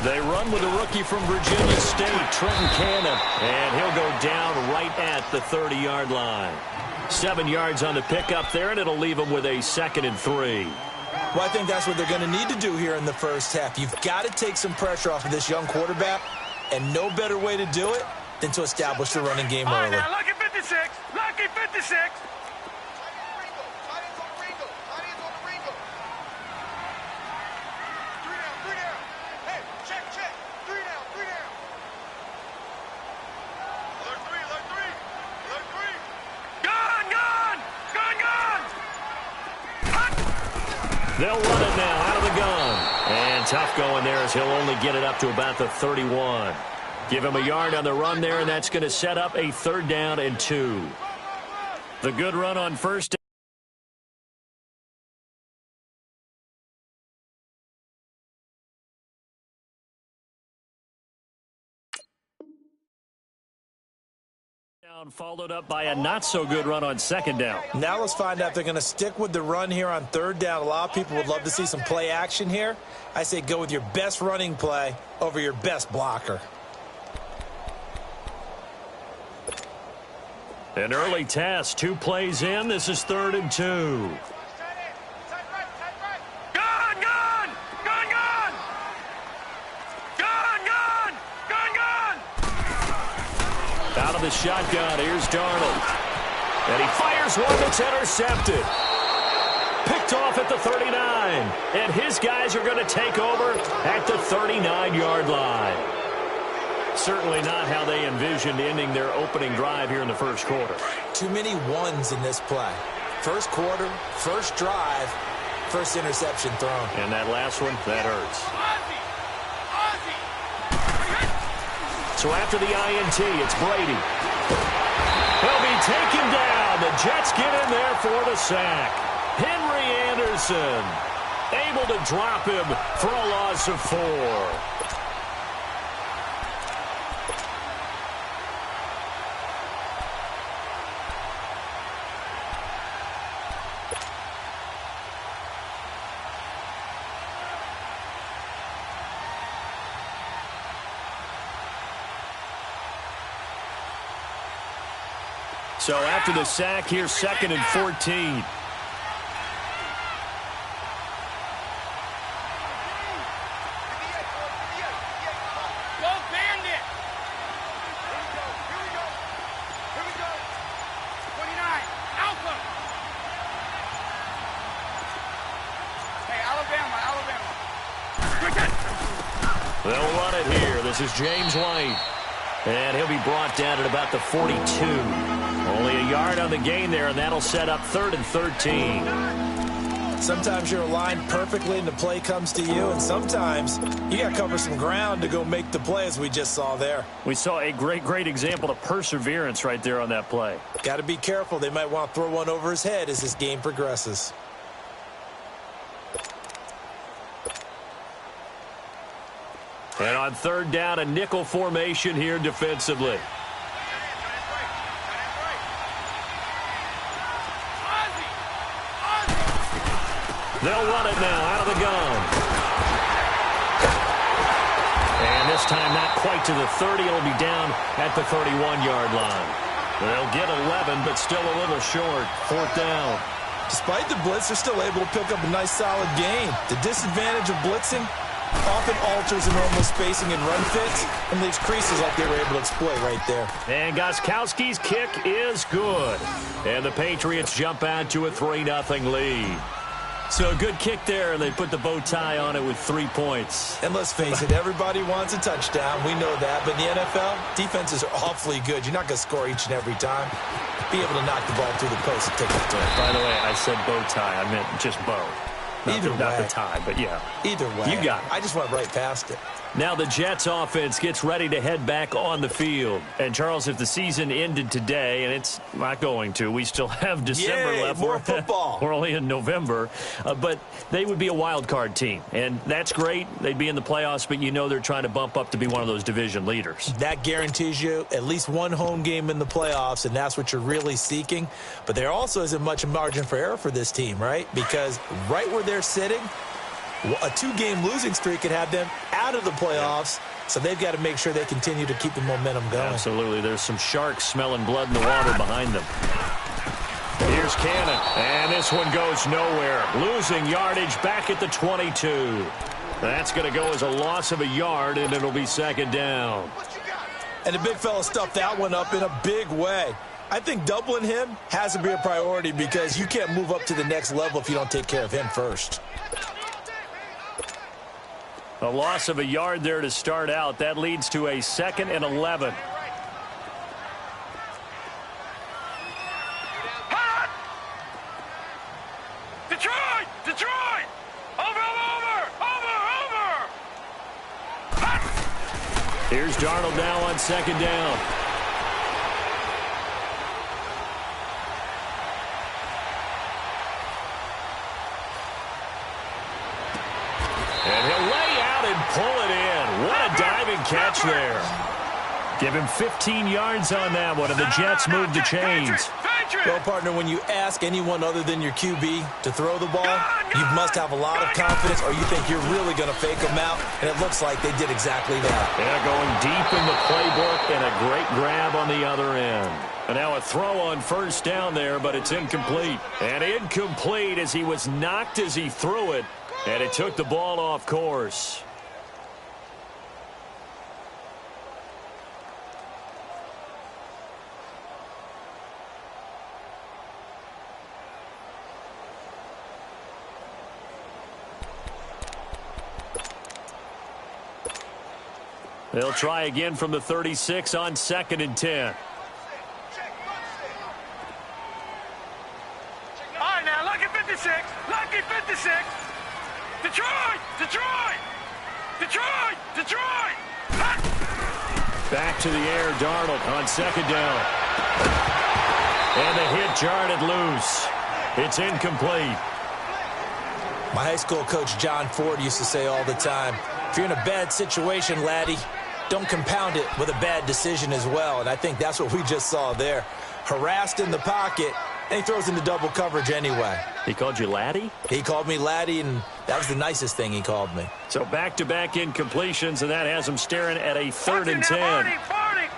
They run with a rookie from Virginia State, Trenton Cannon, and he'll go down right at the 30-yard line. 7 yards on the pickup there, and it'll leave them with a 2nd and 3. Well, I think that's what they're going to need to do here in the first half. You've got to take some pressure off of this young quarterback, and no better way to do it than to establish the running game early. Now, lucky 56, lucky 56. They'll run it now out of the gun. And tough going there as he'll only get it up to about the 31. Give him a yard on the run there, and that's going to set up a 3rd down and 2. The good run on first down. Followed up by a not-so-good run on 2nd down. Now let's find out if they're going to stick with the run here on 3rd down. A lot of people would love to see some play action here. I say go with your best running play over your best blocker. An early test, 2 plays in. This is 3rd and 2. Out of the shotgun, here's Darnold. And he fires one that's intercepted. Picked off at the 39. And his guys are going to take over at the 39-yard line. Certainly not how they envisioned ending their opening drive here in the first quarter. Too many ones in this play. First quarter, first drive, first interception thrown. And that last one, that hurts. So after the INT, it's Brady. He'll be taken down. The Jets get in there for the sack. Henry Anderson able to drop him for a loss of 4. So after the sack, here's 2nd and 14. Go Bandit! Here we go. 29, Alpha! Hey, Alabama. They'll run it here. This is James White. And he'll be brought down at about the 42. Only a yard on the gain there, and that'll set up 3rd and 13. Sometimes you're aligned perfectly and the play comes to you, and sometimes you got to cover some ground to go make the play, as we just saw there. We saw a great example of perseverance right there on that play. Got to be careful. They might want to throw one over his head as this game progresses. And on 3rd down, a nickel formation here defensively. They'll run it now out of the gun. And this time not quite to the 30. It'll be down at the 31-yard line. They'll get 11, but still a little short. 4th down. Despite the blitz, they're still able to pick up a nice, solid gain. The disadvantage of blitzing often alters the normal spacing and run fits and leaves creases like they were able to exploit right there. And Gostkowski's kick is good. And the Patriots jump out to a 3-0 lead. So a good kick there, and they put the bow tie on it with 3 points. And let's face it, everybody wants a touchdown. We know that. But in the NFL, defenses are awfully good. You're not going to score each and every time. Be able to knock the ball through the post and take it to it. By the way, I said bow tie. I meant just bow. Not the tie, but yeah. Either way. You got it. I just went right past it. Now the Jets offense gets ready to head back on the field. And, Charles, if the season ended today, and it's not going to, we still have December left. More football. We're only in November. But they would be a wild card team. And that's great. They'd be in the playoffs, but you know they're trying to bump up to be one of those division leaders. That guarantees you at least one home game in the playoffs, and that's what you're really seeking. But there also isn't much margin for error for this team, right? Because right where they're sitting, Well, a 2-game losing streak could have them out of the playoffs, so they've got to make sure they continue to keep the momentum going. Absolutely. There's some sharks smelling blood in the water behind them. Here's Cannon, and this one goes nowhere. Losing yardage back at the 22. That's going to go as a loss of a yard, and it'll be second down. And the big fella stuffed that one up in a big way. I think doubling him has to be a priority because you can't move up to the next level if you don't take care of him first. A loss of a yard there to start out. That leads to a 2nd and 11. Hot! Detroit! Detroit! Over! Hot! Here's Darnold now on second down. And he'll lay out and pull it in. What a diving catch there. Give him 15 yards on that one, and the Jets move the chains. Well, partner, when you ask anyone other than your QB to throw the ball, you must have a lot of confidence or you think you're really going to fake them out, and it looks like they did exactly that. Yeah, going deep in the playbook and a great grab on the other end. And now a throw on first down there, but it's incomplete. And incomplete as he was knocked as he threw it, and it took the ball off course. They'll try again from the 36 on 2nd and 10. All right, now, lucky 56. Lucky 56. Detroit! Detroit! Detroit! Detroit! Hot! Back to the air, Darnold on 2nd down. And the hit jarred it loose. It's incomplete. My high school coach, John Ford, used to say all the time, if you're in a bad situation, laddie, don't compound it with a bad decision as well. And I think that's what we just saw there. Harassed in the pocket, and he throws into double coverage anyway. He called you laddie? He called me laddie, and that was the nicest thing he called me. So back-to-back incompletions, and that has him staring at a 3rd and 10. 40.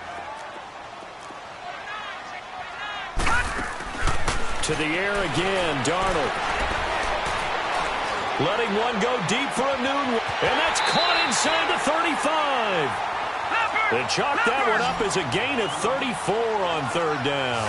To the air again, Darnold. Letting one go deep for a noon one. And that's caught inside the 35. They chalked that one up as a gain of 34 on 3rd down.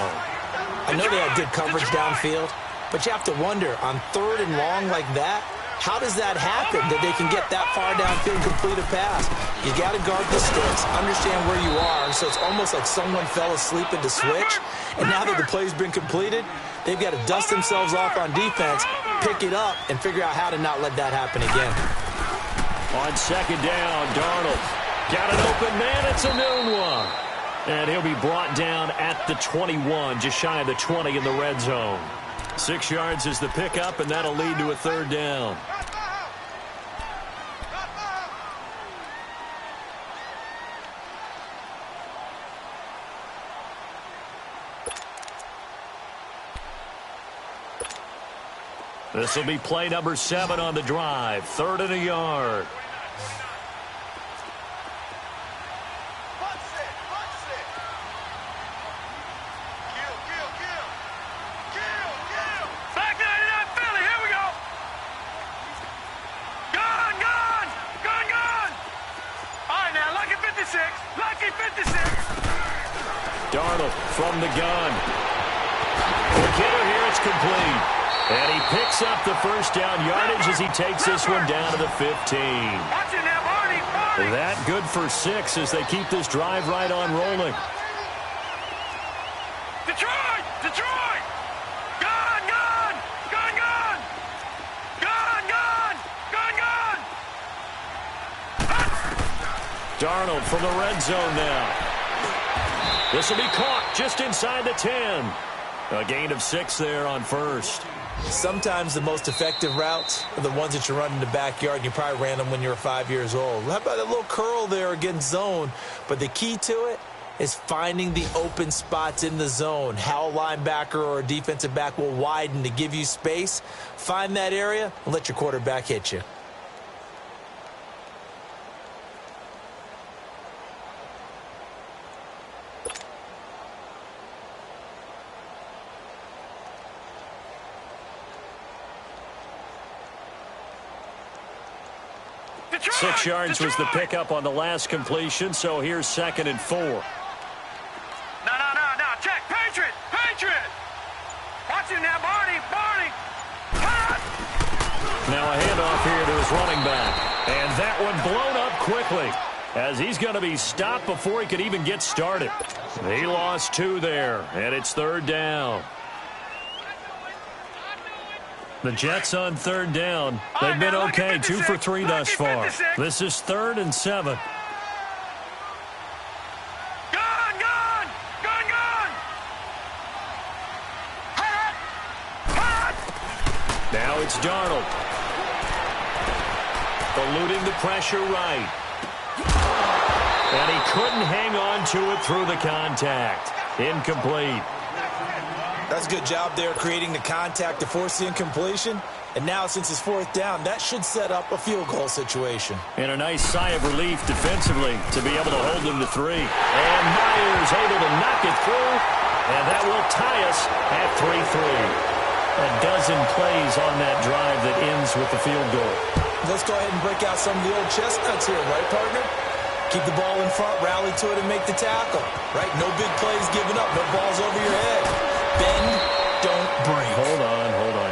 I know they had good coverage downfield, but you have to wonder, on 3rd and long like that, how does that happen that they can get that far downfield and complete a pass? You got to guard the sticks, understand where you are, so it's almost like someone fell asleep at the switch, and now that the play's been completed, they've got to dust themselves off on defense, pick it up, and figure out how to not let that happen again. On 2nd down, Darnold got an open man. It's a noon one. And he'll be brought down at the 21, just shy of the 20 in the red zone. 6 yards is the pickup, and that'll lead to a 3rd down. This will be play number 7 on the drive. 3rd and a yard. Back 99 Philly, here we go. Gone. All right, now, lucky 56. Lucky 56. Darnold from the gun. The killer here, it's complete. And he picks up the first down yardage as he takes this one down to the 15. Watch it now, Barney. That good for 6 as they keep this drive right on rolling. Detroit! Gone! Darnold from the red zone now. This will be caught just inside the 10. A gain of 6 there on 1st. Sometimes the most effective routes are the ones that you run in the backyard, and you probably ran them when you were 5 years old. How about a little curl there against zone? But the key to it is finding the open spots in the zone. How a linebacker or a defensive back will widen to give you space. Find that area and let your quarterback hit you. Detroit! 6 yards was the Detroit! pickup on the last completion, so here's 2nd and 4. No. Check. Patriot! Watch it now, Barney! Hot! Now a handoff here to his running back. And that one blown up quickly as he's going to be stopped before he could even get started. He lost 2 there, and it's 3rd down. The Jets on 3rd down. They've been okay, 2 for 3 thus far. This is 3rd and 7. Gone! Hot! Now it's Darnold. Eluding the pressure right. And he couldn't hang on to it through the contact. Incomplete. That's a good job there creating the contact to force the incompletion. And now, since it's 4th down, that should set up a field goal situation. And a nice sigh of relief defensively to be able to hold them to 3. And Myers able to knock it through. And that will tie us at 3-3. A dozen plays on that drive that ends with the field goal. Let's go ahead and break out some of the old chestnuts here, right, partner? Keep the ball in front, rally to it, and make the tackle. Right? No big plays given up, no balls over your head. Bend, don't break. Hold on.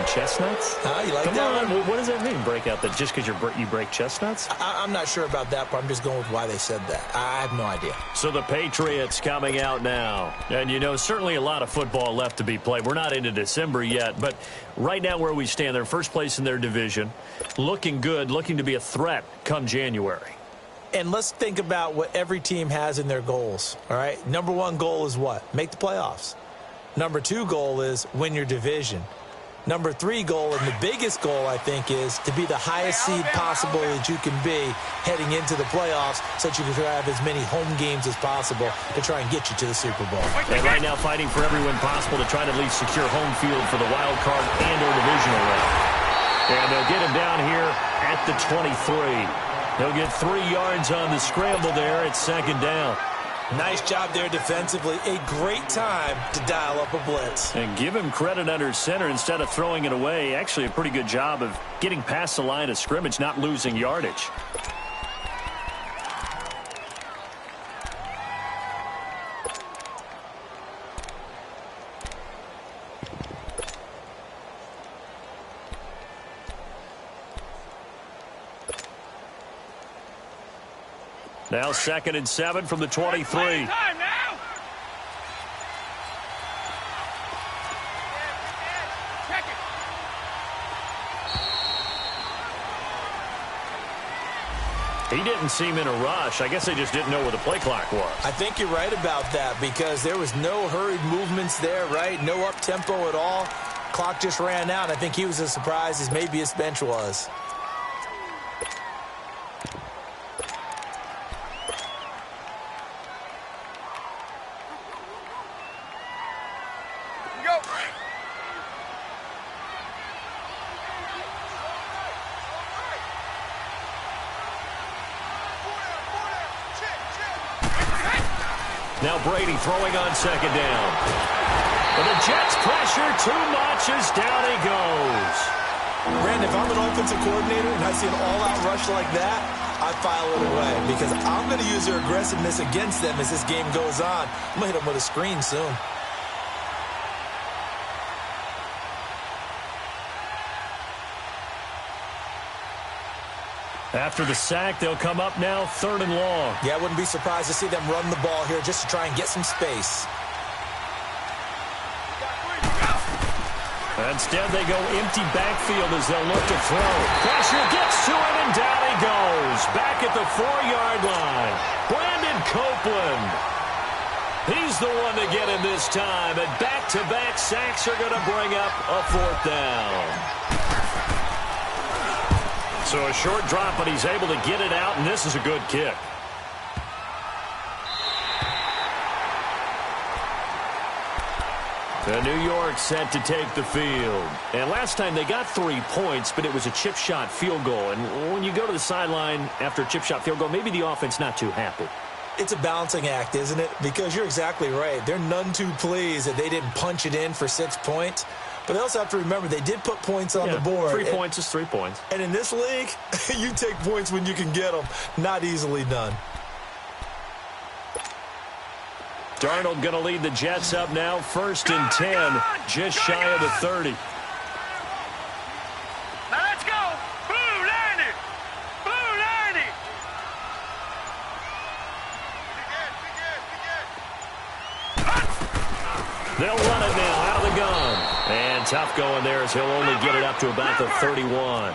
Chestnuts? You like Come that on. one? What does that mean, break out that just because you break chestnuts? I'm not sure about that, but I'm just going with why they said that. I have no idea. So the Patriots coming out now. And, certainly a lot of football left to be played. We're not into December yet, but right now where we stand, they're first place in their division. Looking good, looking to be a threat come January. And let's think about what every team has in their goals, all right? Number 1 goal is what? Make the playoffs. Number 2 goal is win your division. Number 3 goal, and the biggest goal, I think, is to be the highest seed possible that you can be heading into the playoffs so that you can have as many home games as possible to try and get you to the Super Bowl. And right now fighting for every win possible to try to at least secure home field for the wild card and or divisional round. And they'll get him down here at the 23. He'll get 3 yards on the scramble there at 2nd down. Nice job there defensively. A great time to dial up a blitz. And give him credit under center instead of throwing it away. Actually a pretty good job of getting past the line of scrimmage, not losing yardage. Now 2nd and 7 from the 23. Time now! Check it. He didn't seem in a rush. I guess they just didn't know where the play clock was. I think you're right about that because there was no hurried movements there, right? No up-tempo at all. Clock just ran out. I think he was as surprised as maybe his bench was. Now Brady throwing on 2nd down. But the Jets pressure too much as down he goes. Brandon, if I'm an offensive coordinator and I see an all-out rush like that, I file it away because I'm going to use their aggressiveness against them as this game goes on. I'm going to hit them with a screen soon. After the sack, they'll come up now 3rd and long. Yeah, I wouldn't be surprised to see them run the ball here just to try and get some space. Instead, they go empty backfield as they'll look to throw. Pressure gets to him, and down he goes. Back at the 4-yard line. Brandon Copeland. He's the one to get him this time, and back-to-back sacks are going to bring up a 4th down. So a short drop, but he's able to get it out, and this is a good kick. The New York set to take the field. And last time they got 3 points, but it was a chip shot field goal. And when you go to the sideline after a chip shot field goal, maybe the offense not too happy. It's a balancing act, isn't it? Because you're exactly right. They're none too pleased that they didn't punch it in for 6 points. But they also have to remember they did put points on the board. 3 points is 3 points. And in this league, you take points when you can get them. Not easily done. Darnold going to lead the Jets up now. 1st and 10, just shy of the 30. Now let's go. Blue Landy. Blue Landy. They'll run it now out of the gun. And tough going there as he'll only get it up to about the 31.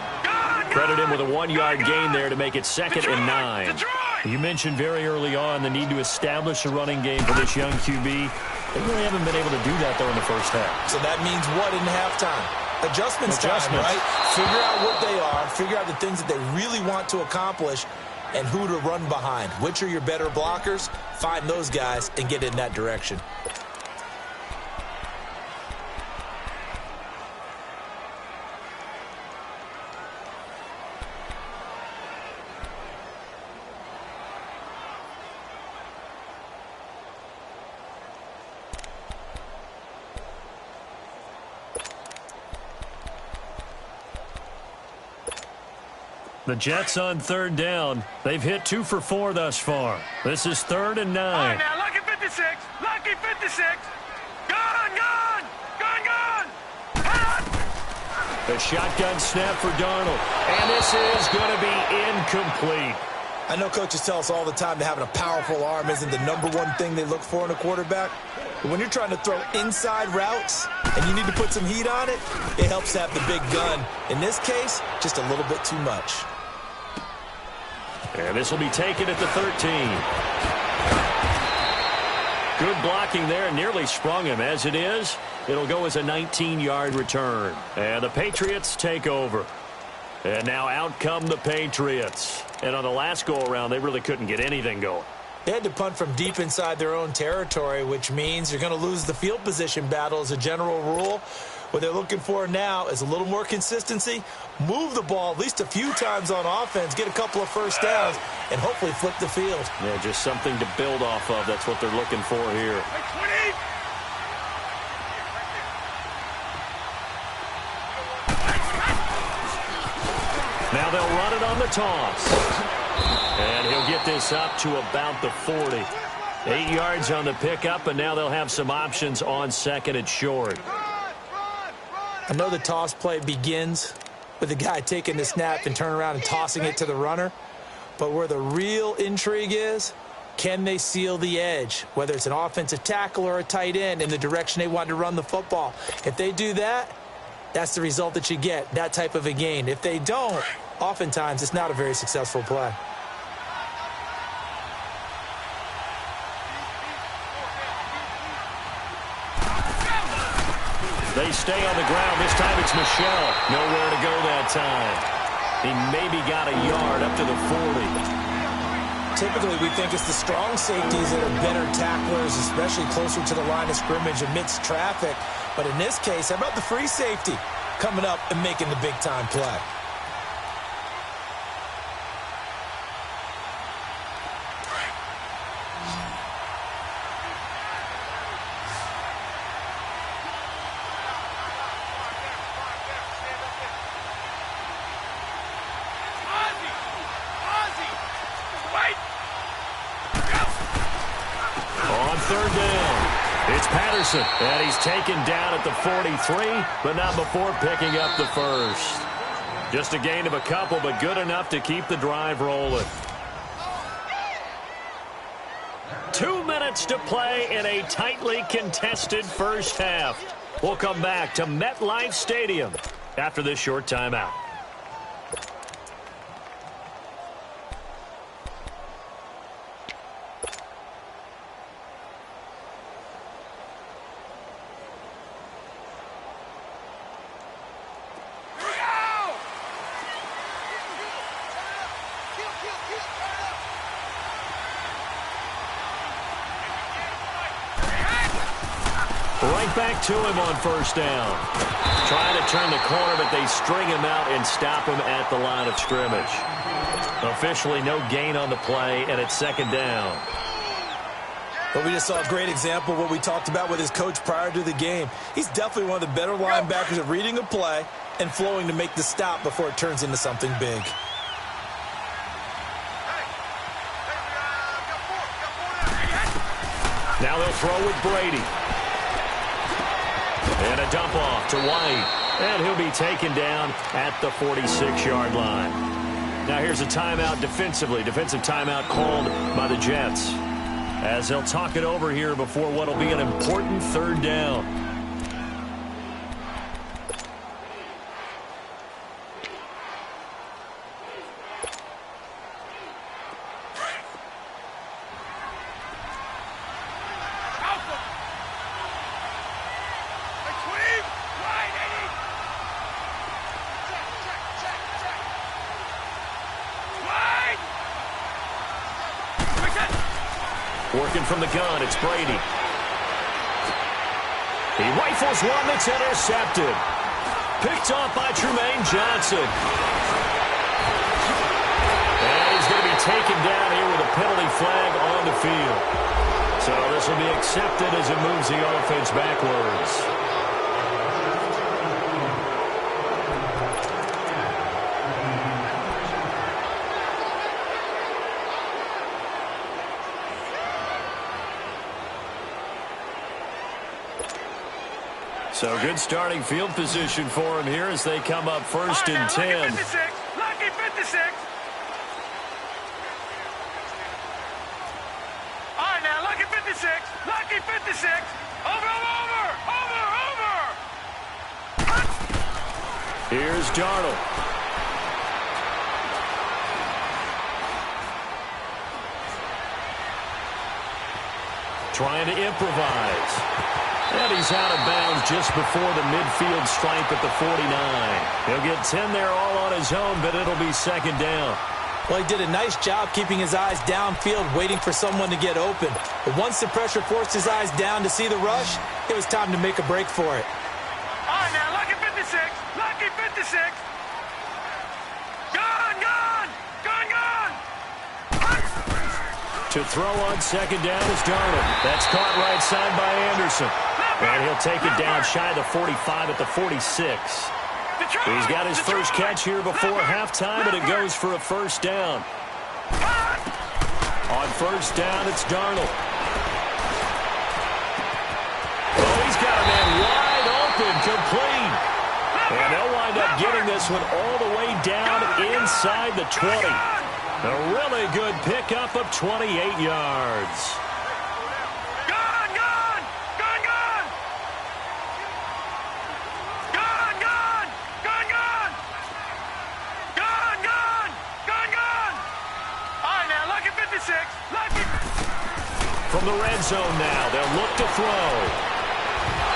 Credit him with a 1-yard gain there to make it 2nd and 9. You mentioned very early on the need to establish a running game for this young QB. They really haven't been able to do that, though, in the first half. So that means what in halftime? Adjustments time, right? Figure out what they are. Figure out the things that they really want to accomplish and who to run behind. Which are your better blockers? Find those guys and get in that direction. The Jets on 3rd down. They've hit 2 for 4 thus far. This is 3rd and 9. All right, now, lucky 56. Lucky 56. Gun, gun. Gun, gun. The shotgun snap for Darnold. And this is going to be incomplete. I know coaches tell us all the time that having a powerful arm isn't the #1 thing they look for in a quarterback. But when you're trying to throw inside routes and you need to put some heat on it, it helps to have the big gun. In this case, just a little bit too much. And this will be taken at the 13. Good blocking there. Nearly sprung him. As it is, it'll go as a 19-yard return. And the Patriots take over. And now out come the Patriots. And on the last go-around, they really couldn't get anything going. They had to punt from deep inside their own territory, which means you're going to lose the field position battle as a general rule. What they're looking for now is a little more consistency, move the ball at least a few times on offense, get a couple of first downs, and hopefully flip the field. Yeah, just something to build off of. That's what they're looking for here. Now they'll run it on the toss. And he'll get this up to about the 40. 8 yards on the pickup, and now they'll have some options on 2nd and short. I know the toss play begins with the guy taking the snap and turning around and tossing it to the runner. But where the real intrigue is, can they seal the edge, whether it's an offensive tackle or a tight end, in the direction they want to run the football? If they do that, that's the result that you get, that type of a gain. If they don't, oftentimes it's not a very successful play. They stay on the ground. This time it's Michel. Nowhere to go that time. He maybe got a yard up to the 40. Typically, we think it's the strong safeties that are better tacklers, especially closer to the line of scrimmage amidst traffic. But in this case, how about the free safety coming up and making the big-time play? On 3rd down, it's Patterson. And he's taken down at the 43, but not before picking up the first. Just a gain of a couple, but good enough to keep the drive rolling. 2 minutes to play in a tightly contested first half. We'll come back to MetLife Stadium after this short timeout. Right back to him on 1st down. Trying to turn the corner, but they string him out and stop him at the line of scrimmage. Officially no gain on the play, and it's 2nd down. But we just saw a great example of what we talked about with his coach prior to the game. He's definitely one of the better linebackers at reading a play and flowing to make the stop before it turns into something big. Now they'll throw with Brady. And a dump off to White. And he'll be taken down at the 46-yard line. Now here's a timeout defensively. Defensive timeout called by the Jets, as they'll talk it over here before what will be an important third down. Working from the gun, it's Brady. He rifles one that's intercepted. Picked off by Trumaine Johnson. And he's going to be taken down here with a penalty flag on the field. So this will be accepted as it moves the offense backwards. So good starting field position for him here as they come up first and 10. Lucky 56. Lucky 56. All right, now, lucky 56. Lucky 56. Over. Here's Darnold. Trying to improvise. And he's out of bounds just before the midfield stripe at the 49. He'll get 10 there all on his own, but it'll be second down. Well, he did a nice job keeping his eyes downfield, waiting for someone to get open. But once the pressure forced his eyes down to see the rush, it was time to make a break for it. All right, now, lucky 56. Lucky 56. Gone. To throw on second down is Darnold. That's caught right side by Anderson. And he'll take it down shy of the 45 at the 46. He's got his first catch here before halftime, and it goes for a first down. On first down, it's Darnold. Oh, he's got a man wide open, complete. And they'll wind up getting this one all the way down inside the 20. A really good pickup of 28 yards. From the red zone now, they'll look to throw.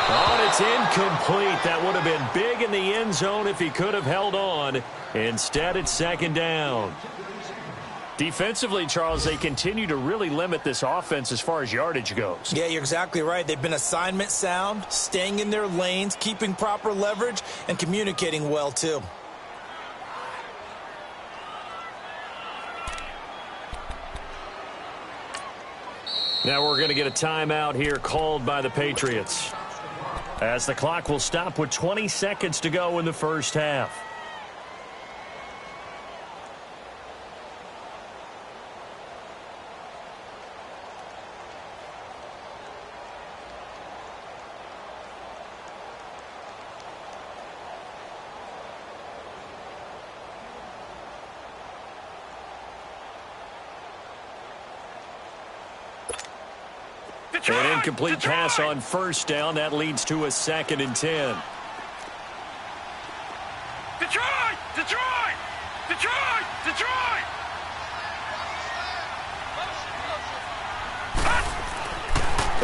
Oh, and it's incomplete. That would have been big in the end zone if he could have held on. Instead, it's second down. Defensively, Charles, they continue to really limit this offense as far as yardage goes. Yeah, you're exactly right. They've been assignment sound, staying in their lanes, keeping proper leverage, and communicating well, too. Now we're going to get a timeout here called by the Patriots, as the clock will stop with 20 seconds to go in the first half. An incomplete pass on first down. That leads to a 2nd and 10. Detroit!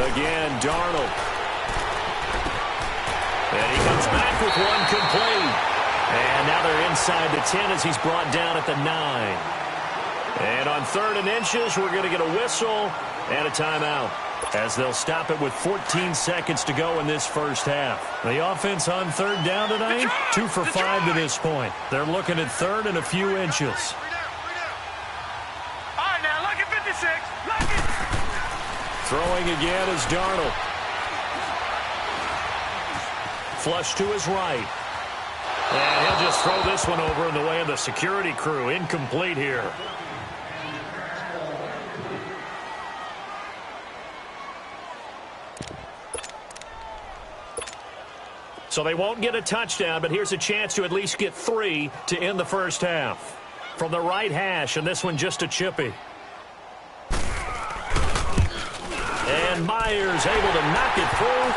Again, Darnold. And he comes back with one complete. And now they're inside the 10 as he's brought down at the 9. And on 3rd and inches, we're going to get a whistle and a timeout, as they'll stop it with 14 seconds to go in this first half. The offense on 3rd down tonight, 2 for 5 to this point. They're looking at 3rd and a few inches. All right, now, lucky 56. Throwing again is Darnold. Flush to his right. And he'll just throw this one over in the way of the security crew. Incomplete here. So they won't get a touchdown, but here's a chance to at least get 3 to end the first half. From the right hash, and this one just a chippy. And Myers able to knock it through.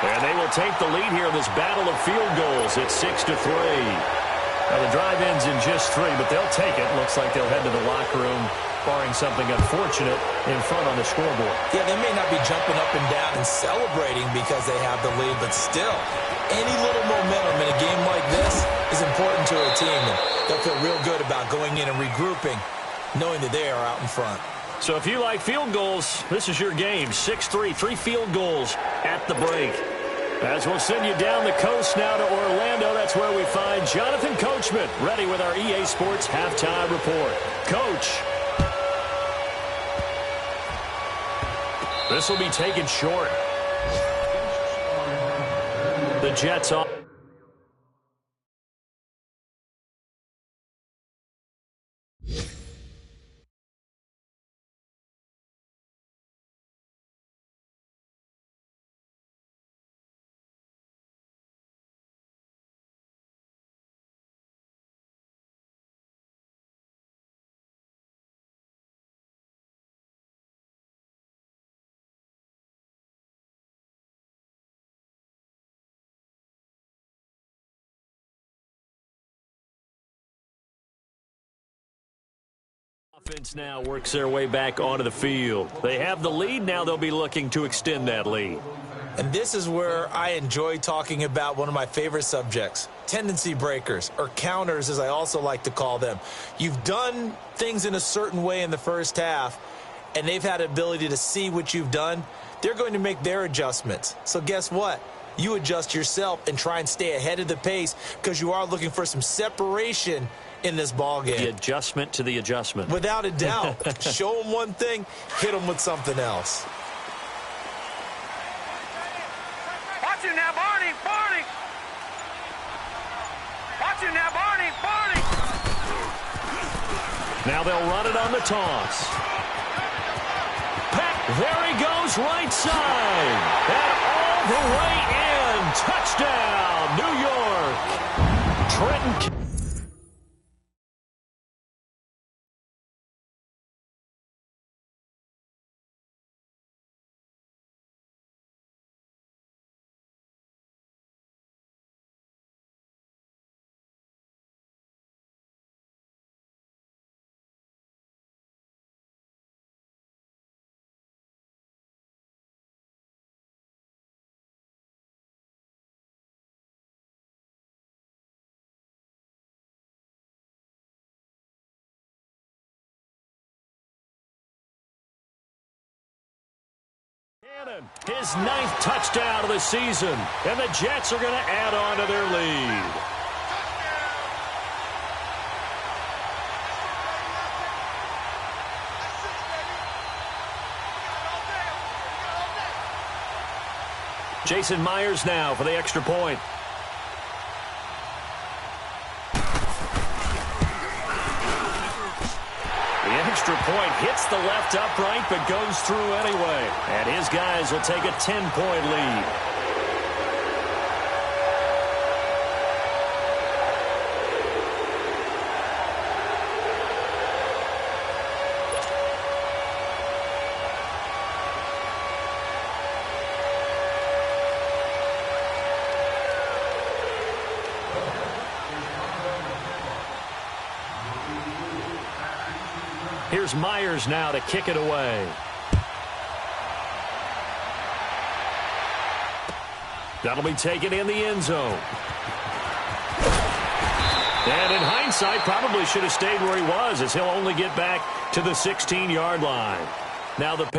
And they will take the lead here in this battle of field goals. It's 6-3. Now the drive ends in just 3, but they'll take it. Looks like they'll head to the locker room, barring something unfortunate in front on the scoreboard. Yeah, they may not be jumping up and down and celebrating because they have the lead, but still, any little momentum in a game like this is important to a team. And they'll feel real good about going in and regrouping, knowing that they are out in front. So if you like field goals, this is your game. 6-3, 3 field goals at the break. As we'll send you down the coast now to Orlando, that's where we find Jonathan Coachman, ready with our EA Sports Halftime Report. Coach. This will be taken short. The Jets off. Offense now works their way back onto the field. They have the lead. Now they'll be looking to extend that lead. And this is where I enjoy talking about one of my favorite subjects, tendency breakers, or counters as I also like to call them. You've done things in a certain way in the first half, and they've had the ability to see what you've done. They're going to make their adjustments. So guess what? You adjust yourself and try and stay ahead of the pace because you are looking for some separation in this ball game. The adjustment to the adjustment. Without a doubt. Show them one thing, hit them with something else. Watch it now, Barney! Barney! Watch it now, Barney! Barney! Now they'll run it on the toss. Peck, there he goes, right side. And all the way in. Touchdown, New York. Trenton. His 9th touchdown of the season, and the Jets are going to add on to their lead. Jason Myers now for the extra point. The extra point hits the left upright, but goes through anyway. And his guys will take a 10-point lead. Here's Myers now to kick it away. That'll be taken in the end zone. And in hindsight, probably should have stayed where he was, as he'll only get back to the 16-yard line. Now the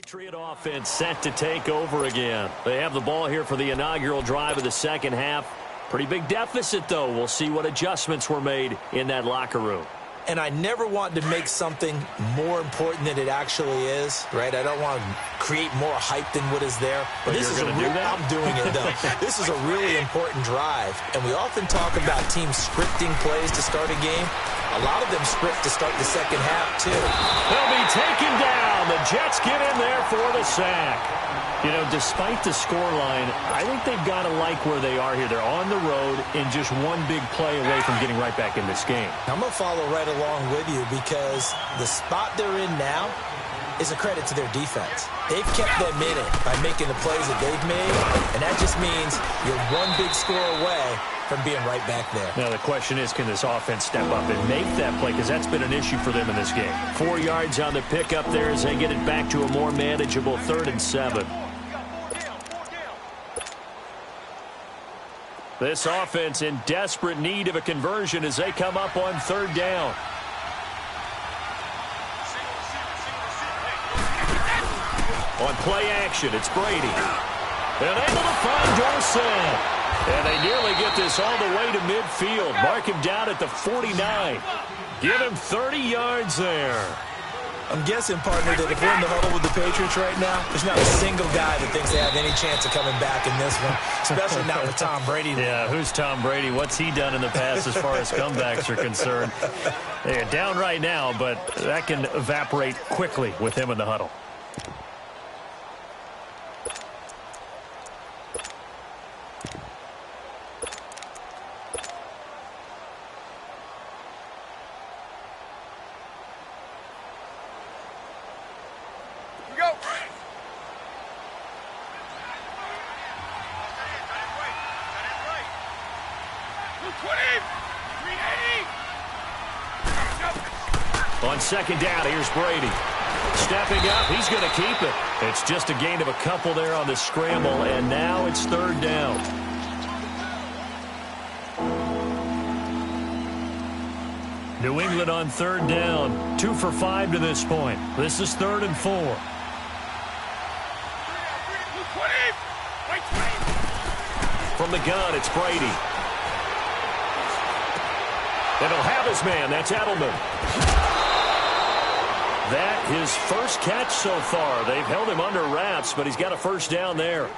Patriot offense set to take over again. They have the ball here for the inaugural drive of the second half. Pretty big deficit, though. We'll see what adjustments were made in that locker room. And I never want to make something more important than it actually is, right? I don't want to create more hype than what is there. But this is I'm doing it, though. This is a really important drive. And we often talk about teams scripting plays to start a game. A lot of them script to start the second half, too. They'll be taken down. The Jets get in there for the sack. You know, despite the scoreline, I think they've got to like where they are here. They're on the road and just one big play away from getting right back in this game. I'm going to follow right along with you because the spot they're in now is a credit to their defense. They've kept them in it by making the plays that they've made, and that just means you're one big score away from being right back there. Now, the question is, can this offense step up and make that play? Because that's been an issue for them in this game. 4 yards on the pickup there as they get it back to a more manageable 3rd and 7. This offense in desperate need of a conversion as they come up on 3rd down. On play action, it's Brady. And able to find Dorsett. And they nearly get this all the way to midfield. Mark him down at the 49. Give him 30 yards there. I'm guessing, partner, that if we're in the huddle with the Patriots right now, there's not a single guy that thinks they have any chance of coming back in this one, especially not with Tom Brady. Yeah, who's Tom Brady? What's he done in the past as far as comebacks are concerned? They're down right now, but that can evaporate quickly with him in the huddle. On 2nd down, here's Brady. Stepping up, he's going to keep it. It's just a gain of a couple there on the scramble, and now it's 3rd down. New England on 3rd down. 2 for 5 to this point. This is 3rd and 4. From the gun, it's Brady. And he'll have his man. That's Edelman. That his first catch so far. They've held him under wraps, but he's got a 1st down there.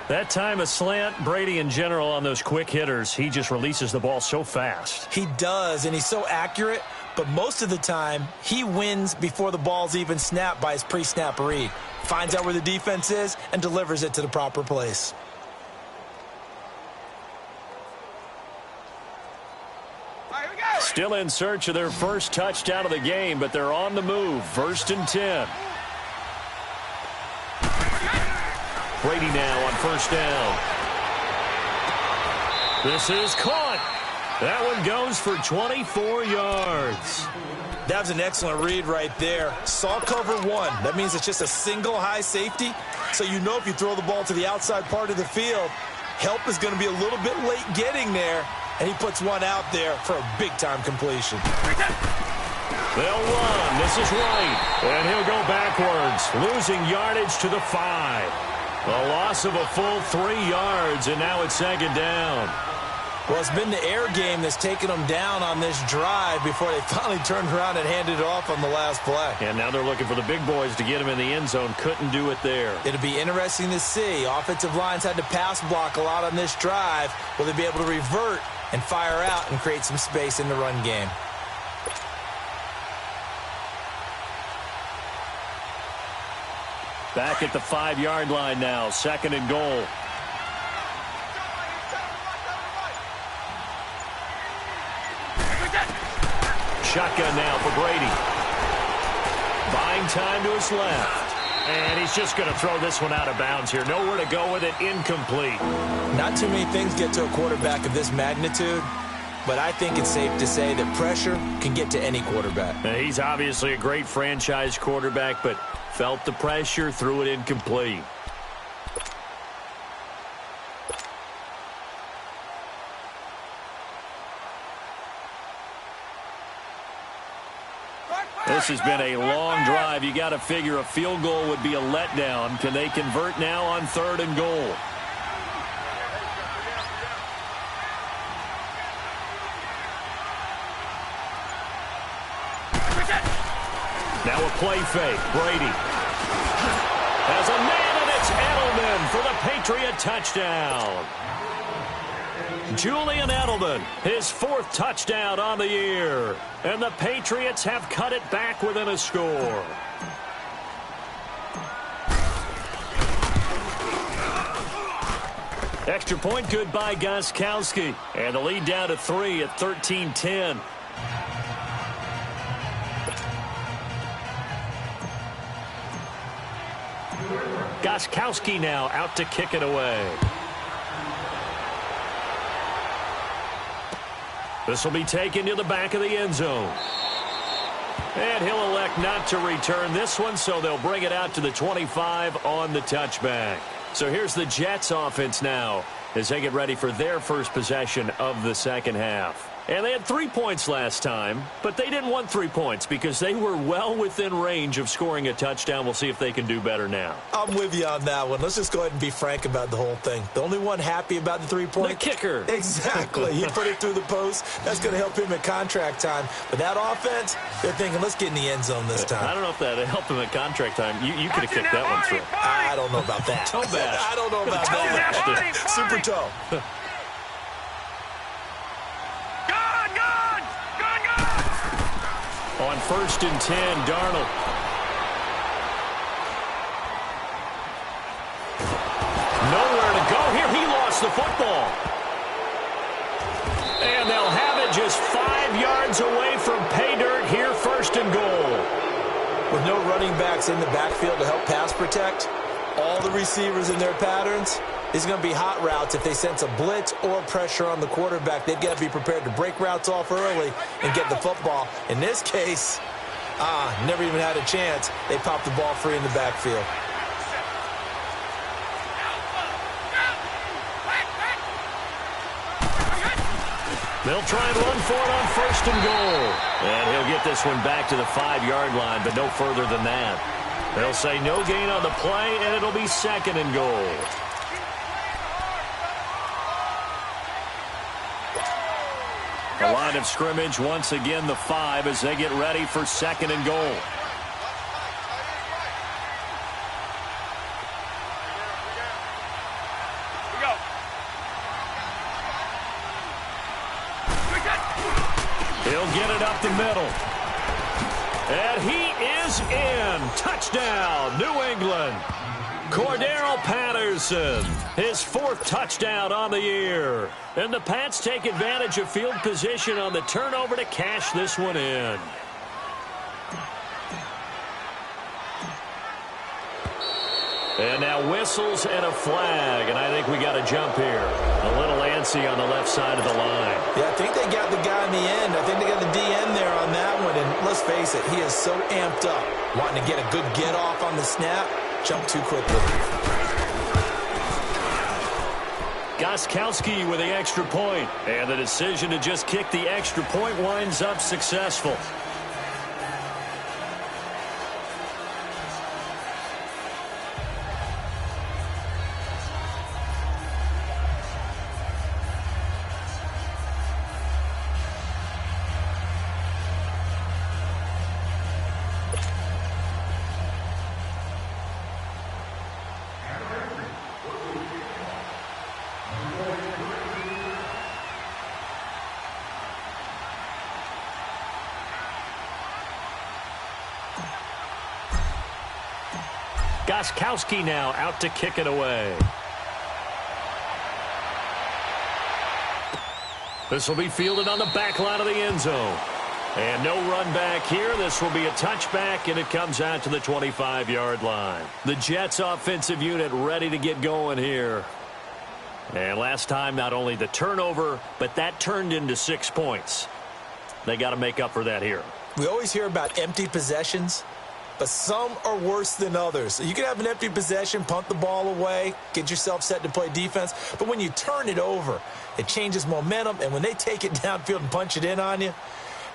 That time a slant, Brady in general on those quick hitters, he just releases the ball so fast. He does, and he's so accurate, but most of the time he wins before the ball's even snapped by his pre-snap read. Finds out where the defense is and delivers it to the proper place. Still in search of their first touchdown of the game, but they're on the move. 1st and 10. Brady now on 1st down. This is caught. That one goes for 24 yards. That was an excellent read right there. Saw cover 1. That means it's just a single high safety. So you know if you throw the ball to the outside part of the field, help is going to be a little bit late getting there. And he puts one out there for a big-time completion. They'll run. This is Wright. And he'll go backwards, losing yardage to the 5. A loss of a full 3 yards, and now it's 2nd down. Well, it's been the air game that's taken them down on this drive before they finally turned around and handed it off on the last play. And now they're looking for the big boys to get him in the end zone. Couldn't do it there. It'll be interesting to see. Offensive lines had to pass block a lot on this drive. Will they be able to revert and fire out and create some space in the run game? Back at the 5-yard line now. 2nd and goal. Shotgun now for Brady. Buying time to his left. And he's just going to throw this one out of bounds here. Nowhere to go with it. Incomplete. Not too many things get to a quarterback of this magnitude, but I think it's safe to say that pressure can get to any quarterback. Now, he's obviously a great franchise quarterback, but felt the pressure, threw it incomplete. This has been a long drive. You got to figure a field goal would be a letdown. Can they convert now on 3rd and goal? Now a play fake. Brady has a man, and it's Edelman for the Patriot touchdown. Julian Edelman, his 4th touchdown on the year. And the Patriots have cut it back within a score. Extra point good by Gostkowski. And the lead down to 3 at 13-10. Gostkowski now out to kick it away. This will be taken to the back of the end zone. And he'll elect not to return this one, so they'll bring it out to the 25 on the touchback. So here's the Jets offense now as they get ready for their first possession of the second half. And they had 3 points last time, but they didn't want 3 points because they were well within range of scoring a touchdown. We'll see if they can do better now. I'm with you on that one. Let's just go ahead and be frank about the whole thing. The only one happy about the 3-point. The kicker. Exactly. He put it through the post. That's going to help him at contract time. But that offense, they're thinking, let's get in the end zone this time. I don't know if that helped him at contract time. You could have kicked that one through. I don't know about that. Toe bash. I don't know about that. Super toe. On 1st and 10, Darnold. Nowhere to go here. He lost the football. And they'll have it just 5 yards away from pay dirt here, 1st and goal. With no running backs in the backfield to help pass protect, all the receivers in their patterns, it's going to be hot routes. If they sense a blitz or pressure on the quarterback, they've got to be prepared to break routes off early and get the football. In this case, never even had a chance. They popped the ball free in the backfield. They'll try and run for it on 1st and goal. And he'll get this one back to the 5-yard line, but no further than that. They'll say no gain on the play, and it'll be 2nd and goal. The line of scrimmage, once again, the 5 as they get ready for 2nd and goal. He'll get it up the middle. And he is in. Touchdown, New England. Cordero Patterson, his 4th touchdown on the year. And the Pats take advantage of field position on the turnover to cash this one in. And now whistles and a flag, and I think we got a jump here. A little antsy on the left side of the line. Yeah, I think they got the guy in the end. I think they got the DN there on that one, and let's face it, he is so amped up, wanting to get a good get-off on the snap, jump too quickly. Gostkowski with the extra point, and the decision to just kick the extra point winds up successful. Gostkowski now out to kick it away. This will be fielded on the back line of the end zone. And no run back here. This will be a touchback, and it comes out to the 25-yard line. The Jets offensive unit ready to get going here. And last time, not only the turnover, but that turned into 6 points. They got to make up for that here. We always hear about empty possessions, but some are worse than others. You can have an empty possession, punt the ball away, get yourself set to play defense. But when you turn it over, it changes momentum. And when they take it downfield and punch it in on you,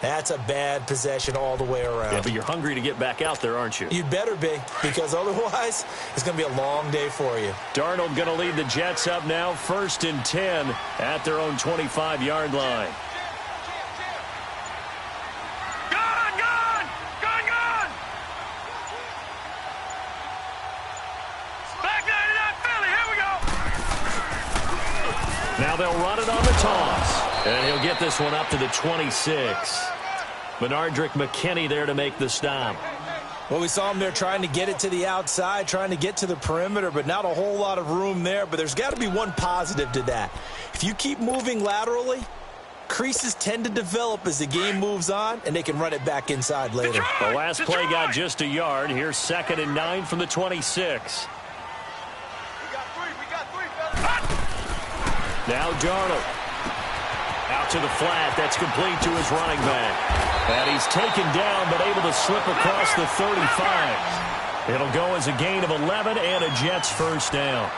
That's a bad possession all the way around. Yeah, but you're hungry to get back out there, aren't you? You'd better be, because otherwise it's going to be a long day for you. Darnold going to lead the Jets up now, 1st and 10 at their own 25-yard line. Gone, gone! Gone, gone! Back 99 Philly, here we go! Now they'll run it on the toss. And he'll get this one up to the 26. Benardrick McKinney there to make the stop. Well, we saw him there trying to get it to the outside, trying to get to the perimeter, but not a whole lot of room there. But there's got to be one positive to that. If you keep moving laterally, creases tend to develop as the game moves on, and they can run it back inside later. The last play got just a yard. Here's 2nd and 9 from the 26. We got three, fellas. Now Darnold. Out to the flat. That's complete to his running back. And he's taken down, but able to slip across the 35. It'll go as a gain of 11 and a Jets first down.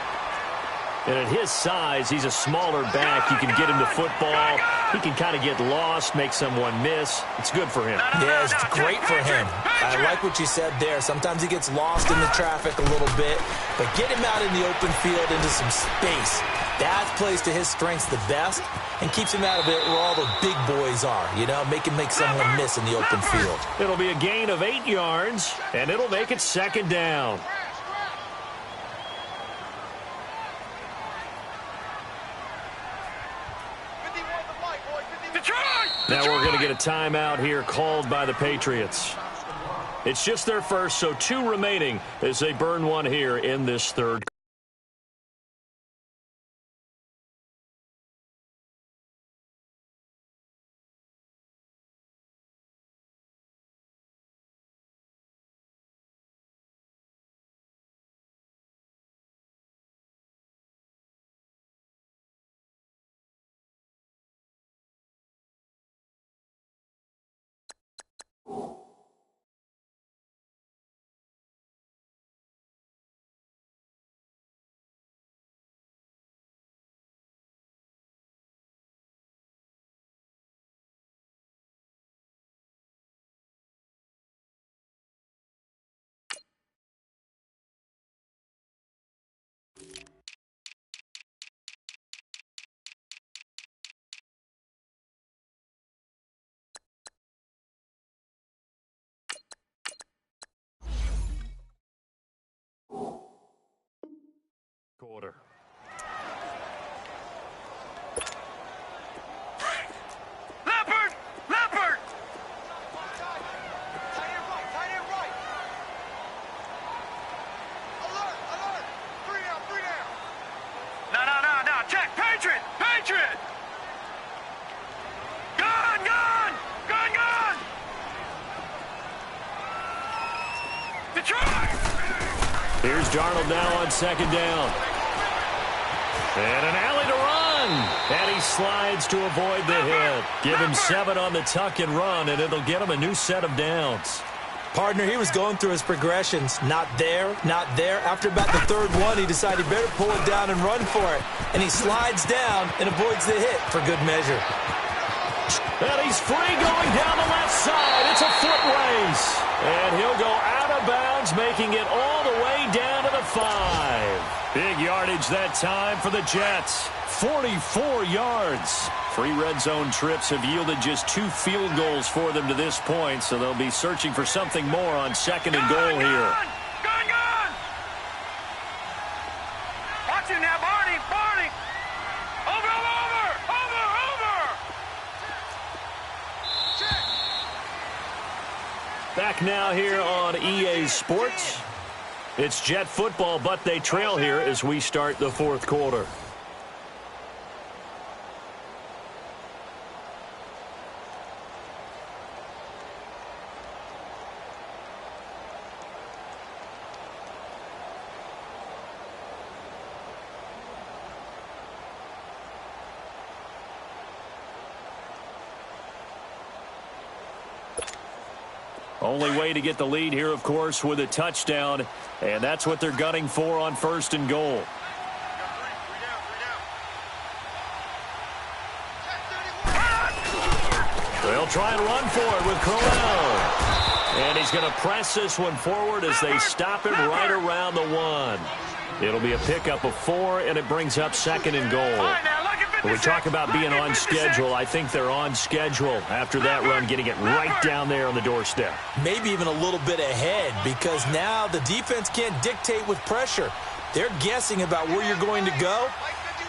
And at his size, he's a smaller back. You can get him to football. He can kind of get lost, make someone miss. It's good for him. Yeah, it's great for him. I like what you said there. Sometimes he gets lost in the traffic a little bit, but get him out in the open field into some space. That plays to his strengths the best and keeps him out of it where all the big boys are, you know, make someone miss in the open field. It'll be a gain of 8 yards, and it'll make it 2nd down. Now we're going to get a timeout here called by the Patriots. It's just their first, so 2 remaining as they burn one here in this third. Quarter. Leopard! Leopard! Tight end right. Alert, alert. 3 down. No. Check. Patriot! Patriot! Gone! Detroit! Here's Darnold now on 2nd down. And an alley to run. And he slides to avoid the hit. Give him 7 on the tuck and run, and it'll get him a new set of downs. Partner, he was going through his progressions. Not there, not there. After about the 3rd one, he decided he better pull it down and run for it. And he slides down and avoids the hit for good measure. And he's free going down the left side. It's a foot race. And he'll go out of bounds, making it all the way down to the 5. Big yardage that time for the Jets. 44 yards. 3 red zone trips have yielded just 2 field goals for them to this point, so they'll be searching for something more on 2nd and goal here. Gone! Watch it now, Barney! Over! Back now here on EA Sports. It's Jet football, but they trail here as we start the 4th quarter. Only way to get the lead here, of course, with a touchdown, and that's what they're gunning for on 1st and goal. They'll try and run for it with Crowell. And he's going to press this one forward as they stop him right around the 1. It'll be a pickup of 4, and it brings up 2nd and goal. When we talk about being on schedule, I think they're on schedule after that run, getting it right down there on the doorstep. Maybe even a little bit ahead, because now the defense can't dictate with pressure. They're guessing about where you're going to go.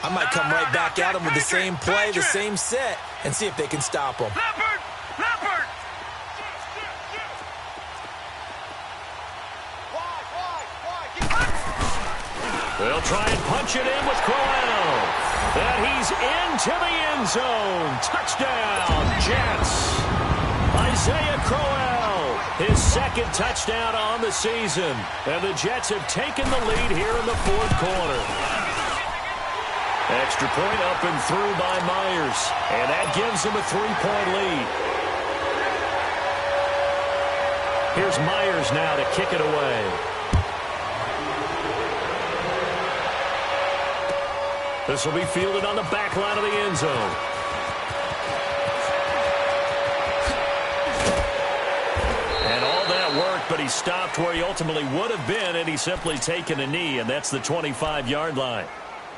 I might come right back at them with the same play, the same set, and see if they can stop them. Leopard! They'll try and punch it in with Crowell. And he's into the end zone. Touchdown, Jets. Isaiah Crowell, his 2nd touchdown on the season. And the Jets have taken the lead here in the 4th quarter. Extra point up and through by Myers. And that gives him a 3-point lead. Here's Myers now to kick it away. This will be fielded on the back line of the end zone. And all that work, but he stopped where he ultimately would have been, and he's simply taken a knee, and that's the 25-yard line.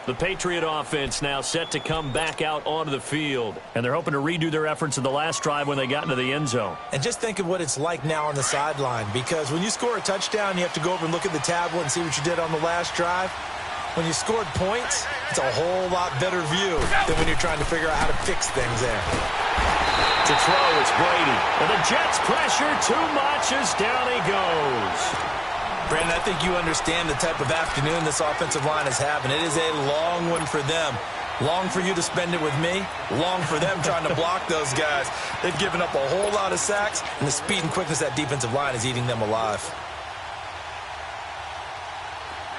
The Patriot offense now set to come back out onto the field, and they're hoping to redo their efforts in the last drive when they got into the end zone. And just think of what it's like now on the sideline, because when you score a touchdown, you have to go over and look at the tablet and see what you did on the last drive. When you scored points, it's a whole lot better view than when you're trying to figure out how to fix things there. To throw, it's Brady. And the Jets pressure too much as down he goes. Brandon, I think you understand the type of afternoon this offensive line is having. It is a long one for them. Long for you to spend it with me. Long for them trying to block those guys. They've given up a whole lot of sacks, and the speed and quickness of that defensive line is eating them alive.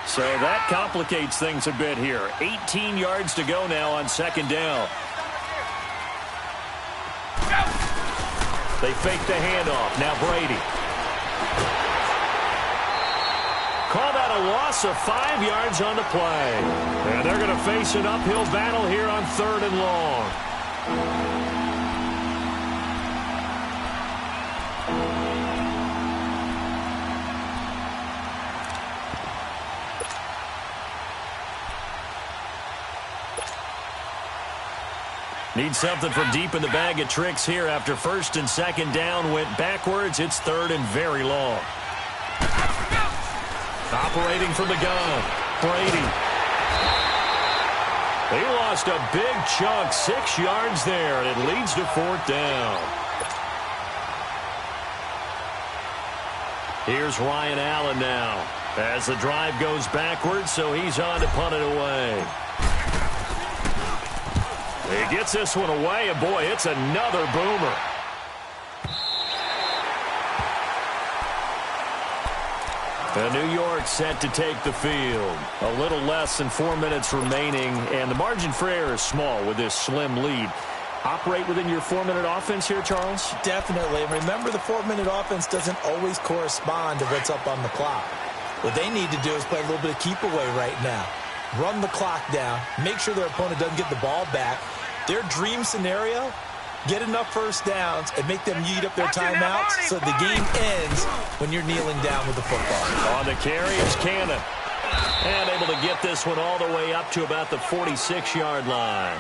So that complicates things a bit here. 18 yards to go now on 2nd down. They fake the handoff. Now Brady. Call that a loss of 5 yards on the play. And they're going to face an uphill battle here on 3rd and long. Need something from deep in the bag of tricks here after 1st and 2nd down went backwards. It's 3rd and very long. Operating from the gun, Brady. They lost a big chunk, 6 yards there, and it leads to 4th down. Here's Ryan Allen now as the drive goes backwards, so he's on to punt it away. He gets this one away, and boy, it's another boomer. And New York set to take the field. A little less than 4 minutes remaining, and the margin for error is small with this slim lead. Operate within your 4-minute offense here, Charles? Definitely. Remember, the 4-minute offense doesn't always correspond to what's up on the clock. What they need to do is play a little bit of keep away right now. Run the clock down. Make sure their opponent doesn't get the ball back. Their dream scenario, get enough first downs and make them eat up their timeouts so the game ends when you're kneeling down with the football. On the carry is Cannon. And able to get this one all the way up to about the 46-yard line.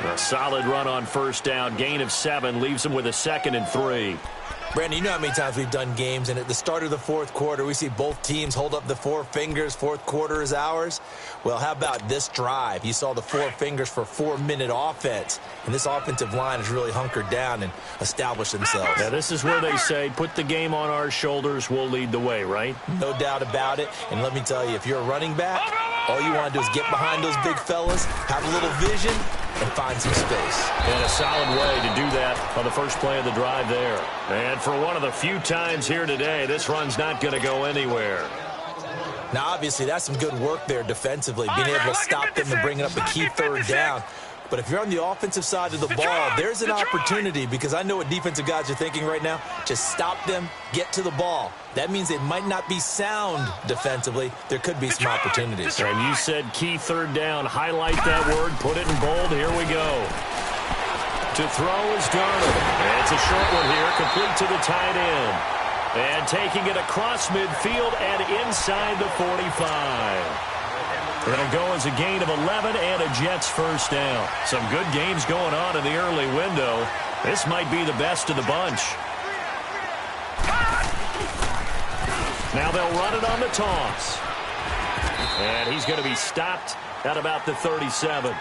A solid run on 1st down. Gain of 7 leaves them with a 2nd and 3. Brandon, you know how many times we've done games, and at the start of the 4th quarter, we see both teams hold up the 4 fingers. 4th quarter is ours. Well, how about this drive? You saw the 4 fingers for 4-minute offense, and this offensive line has really hunkered down and established themselves. Now, this is where they say, put the game on our shoulders, we'll lead the way, right? No doubt about it, and let me tell you, if you're a running back, all you want to do is get behind those big fellas, have a little vision, and find some space. And a solid way to do that on the first play of the drive there. And for one of the few times here today, this run's not going to go anywhere. Now, obviously, that's some good work there defensively, being able to stop them and bringing up a key 3rd down. But if you're on the offensive side of the ball, there's an opportunity, because I know what defensive guys are thinking right now. Just stop them, get to the ball. That means they might not be sound defensively. There could be some opportunities. And you said key 3rd down. Highlight that word, put it in bold. Here we go. To To throw is Darnold. It's a short one here, complete to the tight end. And taking it across midfield and inside the 45. It'll go as a gain of 11 and a Jets first down. Some good games going on in the early window. This might be the best of the bunch. Now they'll run it on the toss. And he's going to be stopped at about the 37.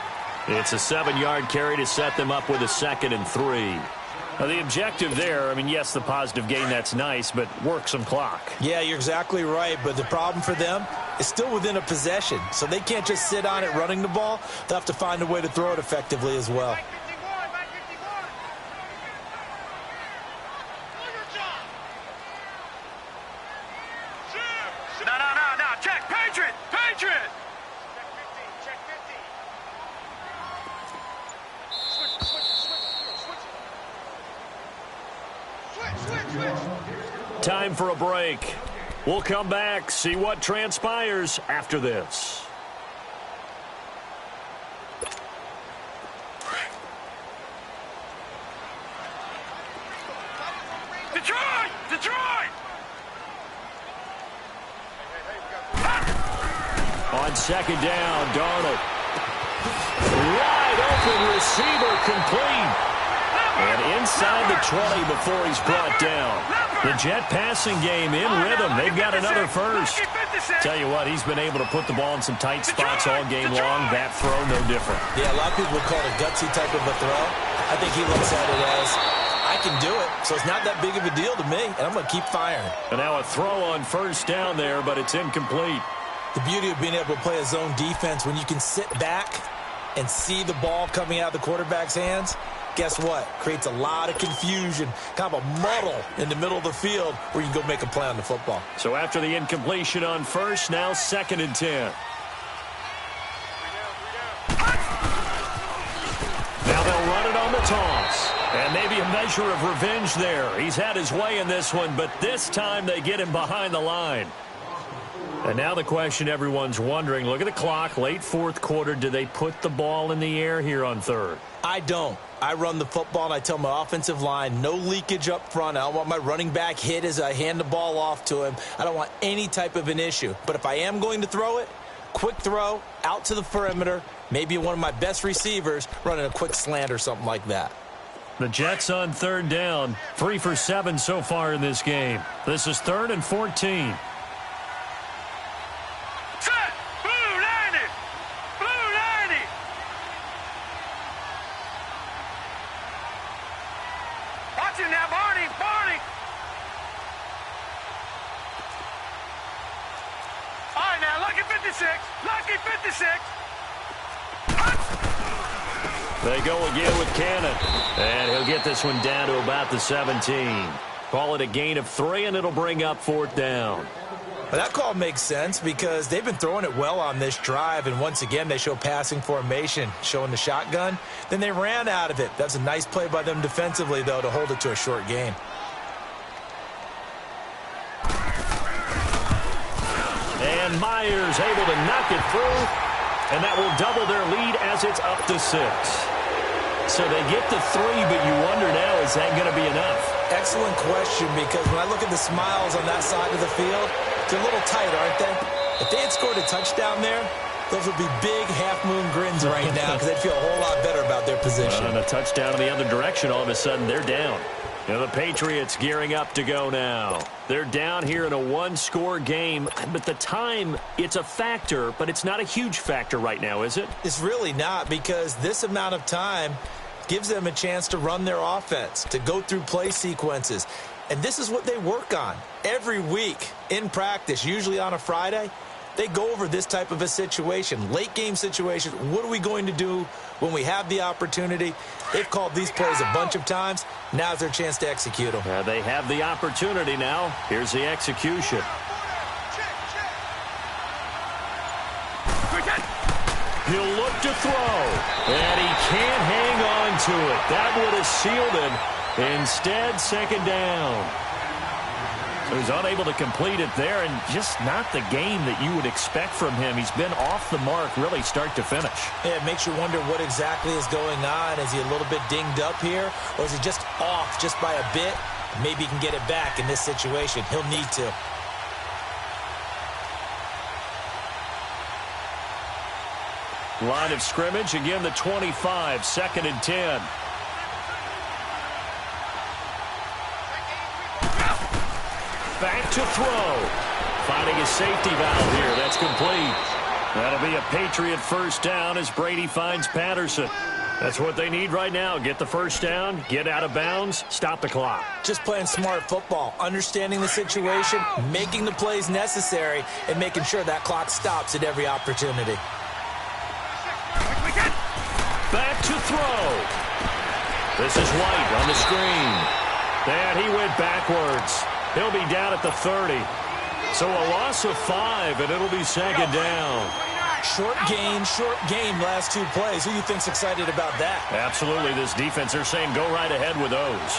It's a 7-yard carry to set them up with a 2nd and 3. Now, the objective there, I mean, yes, the positive gain, that's nice, but work some clock. Yeah, you're exactly right, but the problem for them is still within a possession, so they can't just sit on it running the ball. They'll have to find a way to throw it effectively as well. No, check, Patriot! Check 15. Switch. Time for a break. We'll come back, see what transpires after this. Detroit! On 2nd down, Darnold. Wide open receiver complete. And inside the 20 before he's brought down. The Jet passing game in rhythm. They've got another first. Tell you what, he's been able to put the ball in some tight spots all game long. That throw, no different. Yeah, a lot of people would call it a gutsy type of a throw. I think he looks at it as, I can do it, so it's not that big of a deal to me, and I'm going to keep firing. And now a throw on 1st down there, but it's incomplete. The beauty of being able to play a zone defense when you can sit back and see the ball coming out of the quarterback's hands, guess what? Creates a lot of confusion, kind of a muddle in the middle of the field where you can go make a play on the football. So after the incompletion on 1st, now 2nd and 10. Now they'll run it on the toss. And maybe a measure of revenge there. He's had his way in this one, but this time they get him behind the line. And now the question everyone's wondering, look at the clock, late 4th quarter, do they put the ball in the air here on 3rd? I don't. I run the football, and I tell my offensive line, no leakage up front. I don't want my running back hit as I hand the ball off to him. I don't want any type of an issue. But if I am going to throw it, quick throw, out to the perimeter, maybe one of my best receivers running a quick slant or something like that. The Jets on 3rd down, 3 for 7 so far in this game. This is 3rd and 14. Set! Blue 90! Blue 90! Watch him now, Barney! All right, now, lucky 56! Lucky 56! They go again with Cannon. And he'll get this one down to about the 17. Call it a gain of 3, and it'll bring up 4th down. Well, that call makes sense because they've been throwing it well on this drive, and once again they show passing formation, showing the shotgun. Then they ran out of it. That's a nice play by them defensively, though, to hold it to a short gain. And Myers able to knock it through, and that will double their lead as it's up to 6. So they get the 3, but you wonder now, is that going to be enough? Excellent question, because when I look at the smiles on that side of the field, they're a little tight, aren't they? If they had scored a touchdown there, those would be big half-moon grins right now because they'd feel a whole lot better about their position. And a touchdown in the other direction, all of a sudden they're down. Now the Patriots gearing up to go now. They're down here in a 1-score game, but the time, it's a factor, but it's not a huge factor right now, is it? It's really not, because this amount of time gives them a chance to run their offense, to go through play sequences. And this is what they work on every week in practice, usually on a Friday. They go over this type of a situation, late game situation. What are we going to do when we have the opportunity? They've called these plays a bunch of times. Now's their chance to execute them. They have the opportunity now. Here's the execution. He'll look to throw, and he can't hang on to it. That would have sealed him. Instead, 2nd down. who's unable to complete it there, and just not the game that you would expect from him. He's been off the mark really start to finish. Yeah, it makes you wonder what exactly is going on. Is he a little bit dinged up here, or is he just off just by a bit? Maybe he can get it back in this situation. He'll need to. Line of scrimmage, again the 25, 2nd and 10. Back to throw. Finding his safety valve here. That's complete. That'll be a Patriot first down as Brady finds Patterson. That's what they need right now. Get the first down, get out of bounds, stop the clock. Just playing smart football, understanding the situation, making the plays necessary, and making sure that clock stops at every opportunity. Back to throw. This is White on the screen. And he went backwards. He'll be down at the 30. So a loss of 5, and it'll be 2nd down. Short game, last 2 plays. Who do you think's excited about that? Absolutely. This defense, they're saying go right ahead with those.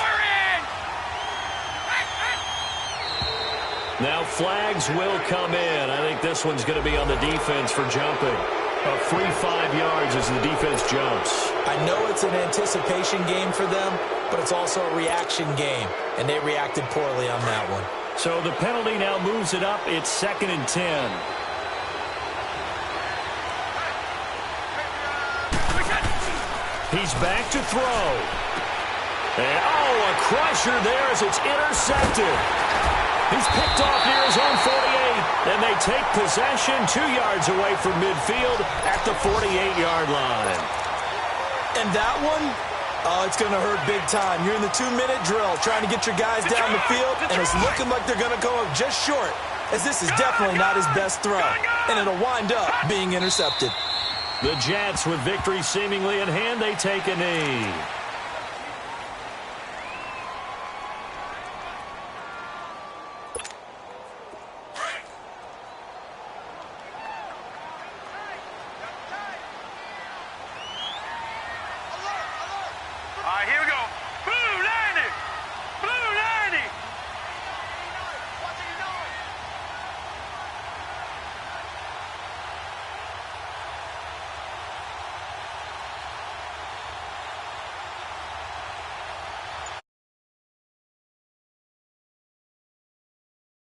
Now flags will come in. I think this one's going to be on the defense for jumping. A free 5 yards as the defense jumps. I know it's an anticipation game for them, but it's also a reaction game, and they reacted poorly on that one. So the penalty now moves it up. It's 2nd and 10. He's back to throw. And, a crusher there as it's intercepted. He's picked off near his own 48, and they take possession 2 yards away from midfield at the 48-yard line. And that one, it's going to hurt big time. You're in the 2-minute drill trying to get your guys down the field, and it's looking like they're going to go up just short, as this is definitely not his best throw, and it'll wind up being intercepted. The Jets, with victory seemingly in hand, they take a knee.